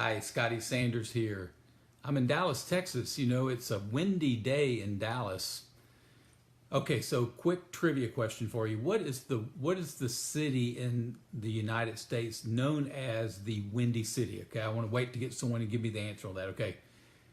Hi, Scotty Sanders here. I'm in Dallas, Texas. You know, it's a windy day in Dallas. Okay, so quick trivia question for you. What is the city in the United States known as the Windy City? Okay, I want to wait to get someone to give me the answer on that. Okay.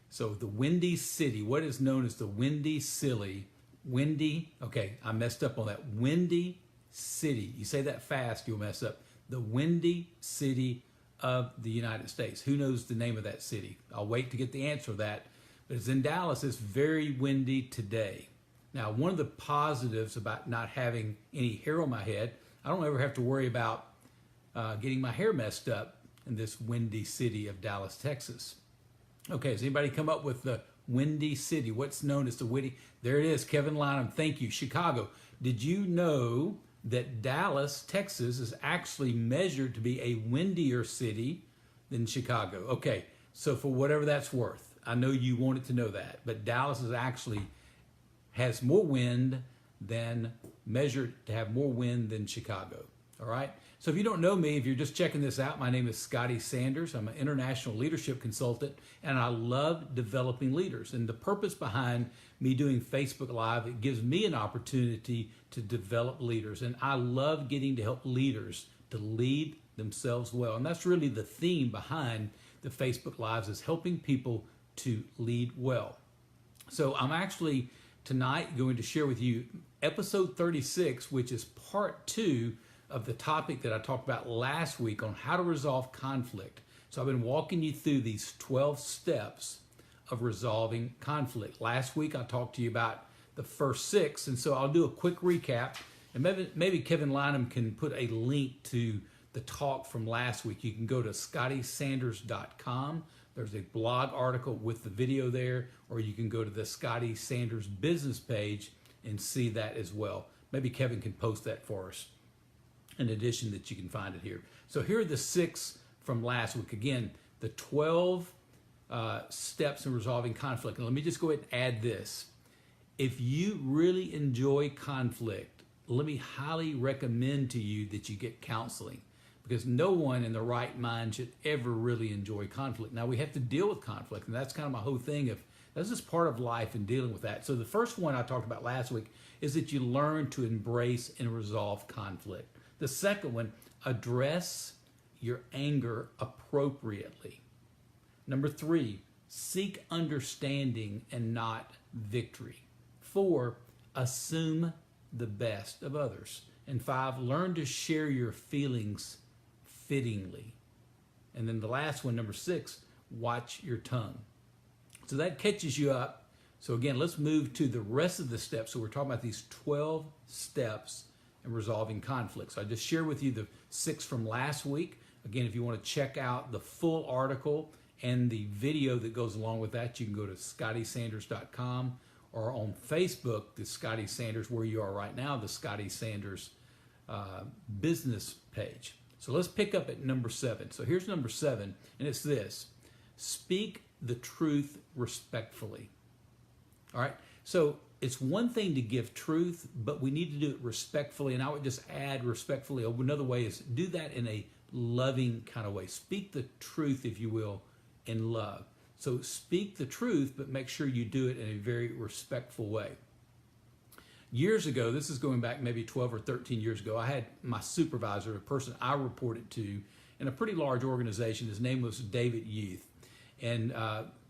So the Windy City, what is known as the Windy Silly? Okay, I messed up on that. Windy City. You say that fast, you'll mess up. The Windy City of the United States. Who knows the name of that city? I'll wait to get the answer of that. But it's in Dallas. It's very windy today. Now, one of the positives about not having any hair on my head, I don't ever have to worry about getting my hair messed up in this windy city of Dallas, Texas. Okay, has anybody come up with the Windy City? What's known as the windy? There it is, Kevin Lynham. Thank you. Chicago. Did you know that Dallas, Texas is actually measured to be a windier city than Chicago? Okay, so for whatever that's worth, I know you wanted to know that, but Dallas is actually has more wind than measured to have more wind than Chicago. All right. So if you don't know me, if you're just checking this out, my name is Scotty Sanders. I'm an international leadership consultant, and I love developing leaders. And the purpose behind me doing Facebook Live, it gives me an opportunity to develop leaders. And I love getting to help leaders to lead themselves well. And that's really the theme behind the Facebook Lives, is helping people to lead well. So I'm actually tonight going to share with you episode 36, which is part 2 of the topic that I talked about last week on how to resolve conflict. So I've been walking you through these 12 steps of resolving conflict. Last week I talked to you about the first 6, and so I'll do a quick recap, and maybe Kevin Lynham can put a link to the talk from last week. You can go to scottysanders.com. There's a blog article with the video there, or you can go to the Scotty Sanders business page and see that as well. Maybe Kevin can post that for us. In addition, that you can find it here. So here are the 6 from last week. Again, the 12 steps in resolving conflict. And let me just go ahead and add this. If you really enjoy conflict, let me highly recommend to you that you get counseling, because no one in the right mind should ever really enjoy conflict. Now, we have to deal with conflict, and that's kind of my whole thing of that's just part of life and dealing with that. So the first one I talked about last week is that you learn to embrace and resolve conflict. The second one, address your anger appropriately. Number 3, seek understanding and not victory. 4, assume the best of others. And 5, learn to share your feelings fittingly. And then the last one, number 6, watch your tongue. So that catches you up. So again, let's move to the rest of the steps. So we're talking about these 12 steps in resolving conflict. So I just shared with you the 6 from last week. Again, if you want to check out the full article and the video that goes along with that, you can go to scottysanders.com, or on Facebook, the Scotty Sanders, where you are right now, the Scotty Sanders business page. So let's pick up at number 7. So here's number 7, and it's this: speak the truth respectfully. All right. So it's one thing to give truth, but we need to do it respectfully. And I would just add respectfully. Another way is do that in a loving kind of way. Speak the truth, if you will, in love. So speak the truth, but make sure you do it in a very respectful way. Years ago, this is going back maybe 12 or 13 years ago, I had my supervisor, a person I reported to in a pretty large organization. His name was David Youth. And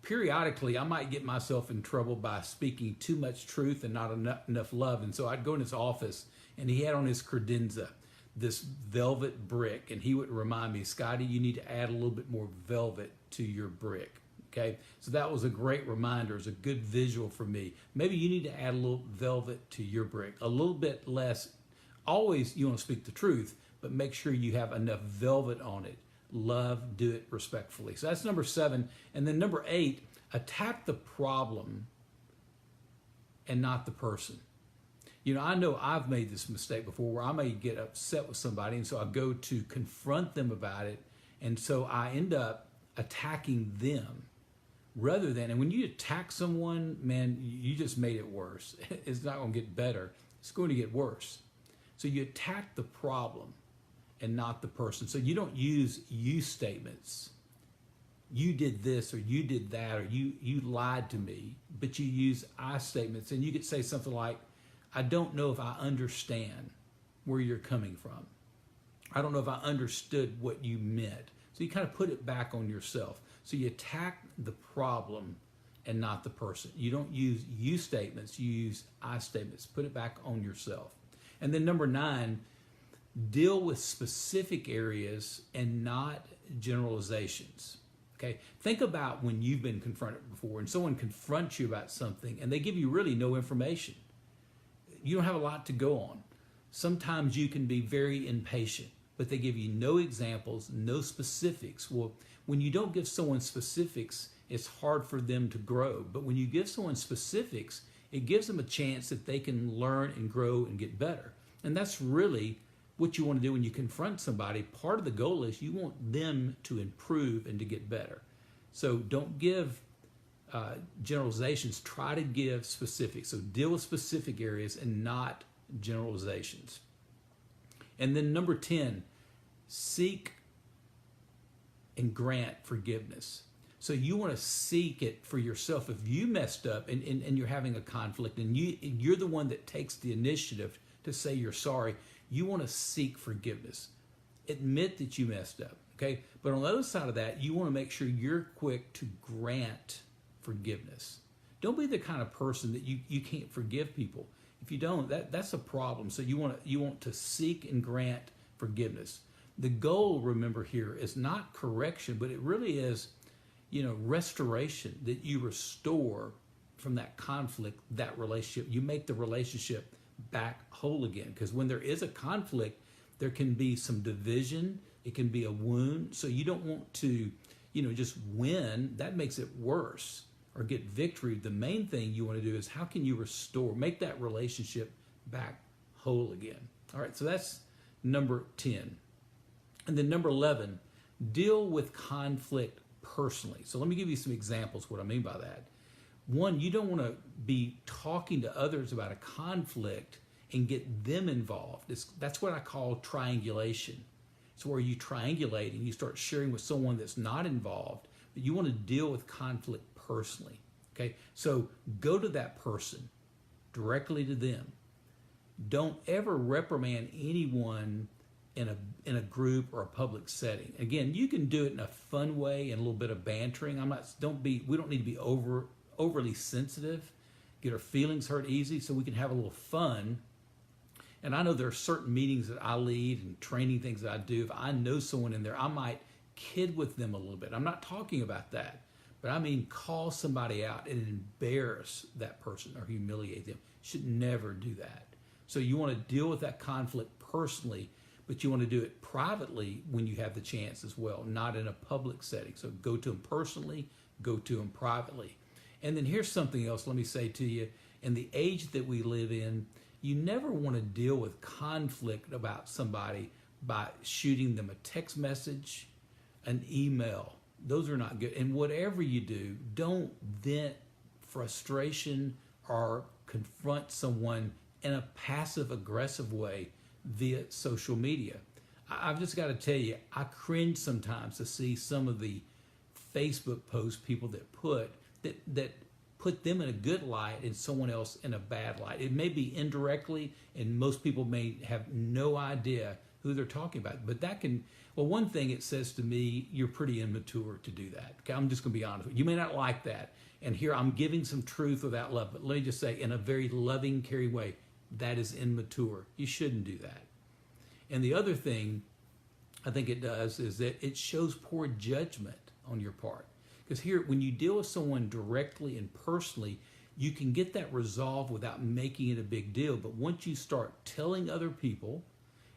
periodically, I might get myself in trouble by speaking too much truth and not enough love. And so I'd go in his office, and he had on his credenza this velvet brick. And he would remind me, Scotty, you need to add a little bit more velvet to your brick. Okay, so that was a great reminder. It's a good visual for me. Maybe you need to add a little velvet to your brick, a little bit less. Always you want to speak the truth, but make sure you have enough velvet on it. Love, do it respectfully. So that's number 7. And then number 8, attack the problem and not the person. You know, I know I've made this mistake before where I may get upset with somebody, and so I go to confront them about it, and so I end up attacking them rather than, and when you attack someone, man, you just made it worse. It's not going to get better. It's going to get worse. So you attack the problem and not the person. So you don't use you statements you did this or you did that or you lied to me, but you use I statements, and you could say something like, I don't know if I understand where you're coming from. I don't know if I understood what you meant. So you kind of put it back on yourself. So you attack the problem and not the person. You don't use you statements, you use I statements. Put it back on yourself. And then number 9, deal with specific areas and not generalizations. Okay, think about when you've been confronted before and someone confronts you about something and they give you really no information. You don't have a lot to go on. Sometimes you can be very impatient, but they give you no examples, no specifics. Well, when you don't give someone specifics, it's hard for them to grow. But when you give someone specifics, it gives them a chance that they can learn and grow and get better. And that's really what you want to do when you confront somebody. Part of the goal is you want them to improve and to get better. So don't give generalizations. Try to give specifics. So deal with specific areas and not generalizations. And then number 10, seek and grant forgiveness. So you want to seek it for yourself. If you messed up and you're having a conflict and you're the one that takes the initiative to say you're sorry, you want to seek forgiveness. Admit that you messed up, okay? But on the other side of that, you want to make sure you're quick to grant forgiveness. Don't be the kind of person that you can't forgive people. If you don't, that's a problem. So you want to seek and grant forgiveness. The goal, remember here, is not correction, but it really is, restoration, that you restore from that conflict, that relationship. You make the relationship back whole again. Because when there is a conflict, there can be some division. It can be a wound. So you don't want to, just win. That makes it worse, or get victory. The main thing you want to do is how can you restore, make that relationship back whole again. All right, so that's number 10. And then number 11, deal with conflict personally. So let me give you some examples what I mean by that. One, you don't want to be talking to others about a conflict and get them involved. That's what I call triangulation. It's where you triangulate and you start sharing with someone that's not involved, but you want to deal with conflict personally. Okay, so go to that person, directly to them. Don't ever reprimand anyone in a group or a public setting. Again, you can do it in a fun way and a little bit of bantering. We don't need to be overly sensitive, get our feelings hurt easy, so we can have a little fun. And I know there are certain meetings that I lead and training things that I do. If I know someone in there, I might kid with them a little bit. I'm not talking about that, but I mean call somebody out and embarrass that person or humiliate them. You should never do that. So you want to deal with that conflict personally, but you want to do it privately when you have the chance as well, not in a public setting. So go to them personally, go to them privately. And then here's something else let me say to you. In the age that we live in, you never want to deal with conflict about somebody by shooting them a text message, an email. Those are not good. And whatever you do, don't vent frustration or confront someone in a passive-aggressive way via social media. I've just got to tell you, I cringe sometimes to see some of the Facebook posts people that put them in a good light and someone else in a bad light. It may be indirectly, and most people may have no idea who they're talking about. But that can, well, one thing it says to me, you're pretty immature to do that. Okay, I'm just going to be honest with you. You may not like that. And here I'm giving some truth without love. But let me just say, in a very loving, caring way, that is immature. You shouldn't do that. And the other thing I think it does is that it shows poor judgment on your part. Because here, when you deal with someone directly and personally, you can get that resolved without making it a big deal. But once you start telling other people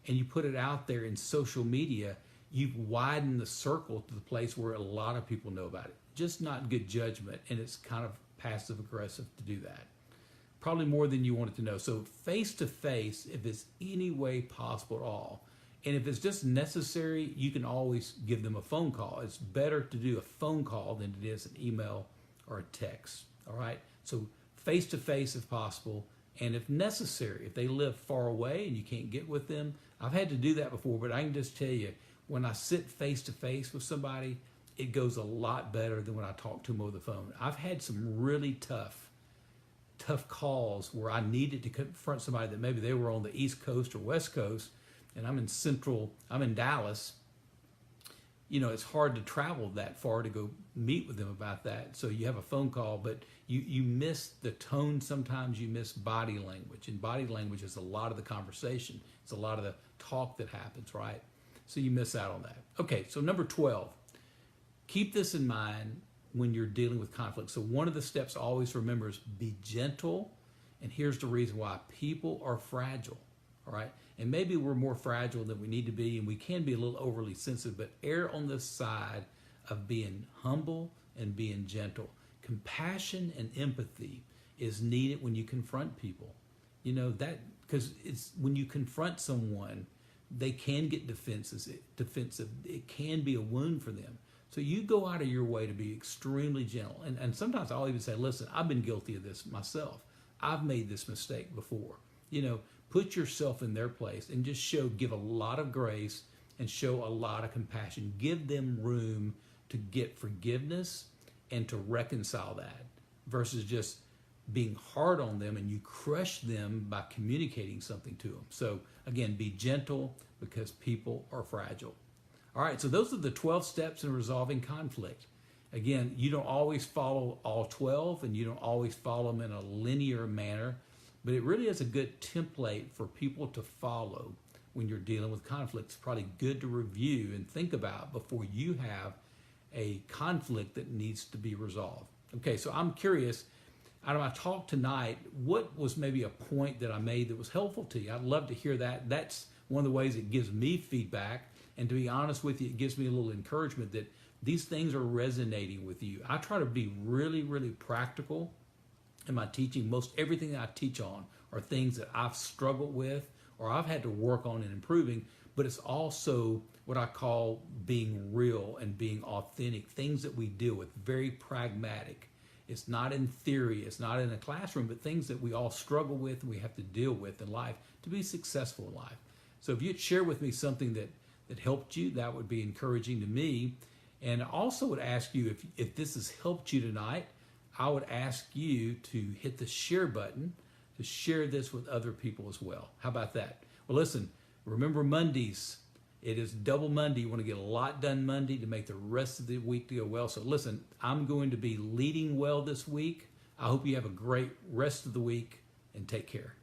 and you put it out there in social media, you've widened the circle to the place where a lot of people know about it. Just not good judgment, and it's kind of passive aggressive to do that. Probably more than you wanted to know. So face to face, if it's any way possible at all. And if it's just necessary, you can always give them a phone call. It's better to do a phone call than it is an email or a text. All right? So face to face if possible. And if necessary, if they live far away and you can't get with them, I've had to do that before, but I can just tell you, when I sit face to face with somebody, it goes a lot better than when I talk to them over the phone. I've had some really tough calls where I needed to confront somebody that maybe they were on the East Coast or West Coast, and I'm in Dallas. You know, it's hard to travel that far to go meet with them about that. So you have a phone call, but you miss the tone sometimes, you miss body language. And body language is a lot of the conversation. It's a lot of the talk that happens, right? So you miss out on that. Okay, so number 12, keep this in mind when you're dealing with conflict. So one of the steps always remember is be gentle. And here's the reason why: people are fragile, all right? And maybe we're more fragile than we need to be, and we can be a little overly sensitive, but err on the side of being humble and being gentle. Compassion and empathy is needed when you confront people. You know, that because it's when you confront someone, they can get defensive. It can be a wound for them. So you go out of your way to be extremely gentle. And sometimes I'll even say, listen, I've been guilty of this myself. I've made this mistake before. You know, put yourself in their place and just give a lot of grace and show a lot of compassion. Give them room to get forgiveness and to reconcile that, versus just being hard on them and you crush them by communicating something to them. So again, be gentle because people are fragile. All right, so those are the 12 steps in resolving conflict. Again, you don't always follow all 12 and you don't always follow them in a linear manner, but it really is a good template for people to follow when you're dealing with conflict. It's probably good to review and think about before you have a conflict that needs to be resolved. Okay, so I'm curious, out of my talk tonight, what was maybe a point that I made that was helpful to you? I'd love to hear that. That's one of the ways it gives me feedback. And to be honest with you, it gives me a little encouragement that these things are resonating with you. I try to be really, really practical in my teaching. Most everything that I teach on are things that I've struggled with or I've had to work on and improving, but it's also what I call being real and being authentic, things that we deal with, very pragmatic. It's not in theory, it's not in a classroom, but things that we all struggle with and we have to deal with in life to be successful in life. So if you'd share with me something that helped you, that would be encouraging to me. And I also would ask you, if this has helped you tonight, I would ask you to hit the share button to share this with other people as well. How about that? Well, listen, remember Mondays. It is double Monday. You want to get a lot done Monday to make the rest of the week to go well. So listen, I'm going to be leading well this week. I hope you have a great rest of the week and take care.